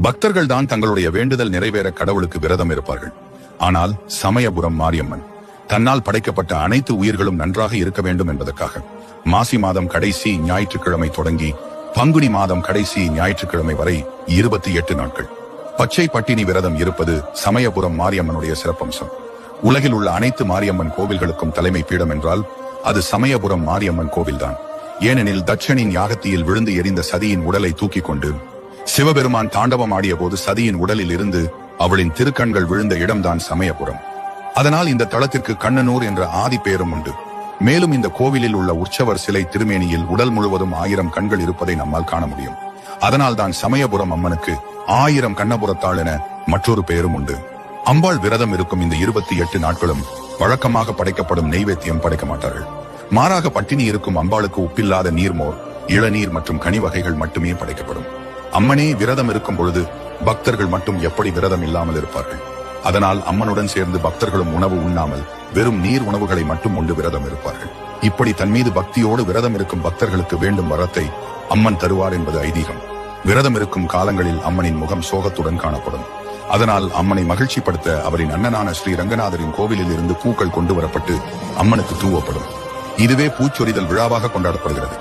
பக்தர்கள் தான் தங்களுடைய வேண்டுதல் நிறைவேற கடவுளுக்கு விரதம் இருப்பார்கள். ஆனால் சமயபுரம் மாரியம்மன் தன்னால் படைக்கப்பட்ட அனைத்து உயிர்களும் நன்றாக இருக்க வேண்டும் என்பதற்காக மாசி மாதம் கடைசி ஞாயிற்றுக்கிழமை தொடங்கி பங்குனி மாதம் கடைசி ஞாயிற்றுக்கிழமை வரை 28 நாட்கள் பச்சை பட்டினி விரதம் இருப்பது சமயபுரம் மாரியம்மனுடைய சிறப்பம்சம். உலகில் உள்ள அனைத்து மாரியம்மன் கோவில்களுக்கும் தலைமை பீடம் என்றால் அது சமயபுரம் மாரியம்மன் கோவில்தான். ஏனெனில் தட்சனின் யாகத்தியில் விழுந்து எரிந்த சதியின் உடலை தூக்கிக் கொண்டு சிவபெருமான் தாண்டவம் ஆடிய போது சதியின் உடலில் இருந்து அவளின் திருக்கண்கள் விழுந்த இடம்தான் சமயபுரம். அதனால் இந்த தளத்திற்கு கண்ணனூர் என்ற ஆதி பெயரும் உண்டு. மேலும் இந்த கோவிலில் உள்ள உற்சவர் சிலை திருமேனியில் உடல் முழுவதும் 1000 கண்கள் இருப்பதை நம்மால் காண முடியும். அதனால் தான் சமயபுரம் அம்மனுக்கு 1000 கண்ணபுரத்தாள் என மற்றொரு பெயரும் உண்டு. அம்பாள் விரதம் இருக்கும் இந்த 28 நாட்களும் வழக்கமாக படைக்கப்படும் நெய்வேத்தியம் படைக்க மாட்டார்கள். மாறாக பட்டினி இருக்கும் அம்பாளுக்கு உப்பில்லாத நீர்மோர், இளநீர் மற்றும் கனி வகைகள் மட்டுமே படைக்கப்படும். அம்மனே விரதம் இருக்கும் பொழுது பக்தர்கள் மட்டும் எப்படி விரதம் இல்லாமல் இருப்பார்கள்? அதனால் அம்மனுடன் சேர்ந்து பக்தர்களும் உணவு உண்ணாமல் வெறும் நீர் உணவுகளை மட்டும் உண்டு விரதம் இருப்பார்கள். இப்படி தன் மீது பக்தியோடு விரதம் இருக்கும் பக்தர்களுக்கு வேண்டும் வரத்தை அம்மன் தருவார் என்பது ஐதீகம். விரதம் இருக்கும் காலங்களில் அம்மனின் முகம் சோகத்துடன் காணப்படும். அதனால் அம்மனை மகிழ்ச்சிப்படுத்த அவரின் அண்ணனான ஸ்ரீ ரங்கநாதரின் கோவிலில் இருந்து பூக்கள் கொண்டு வரப்பட்டு அம்மனுக்கு தூவப்படும். இதுவே பூச்சொரிதல் விழாவாக கொண்டாடப்படுகிறது.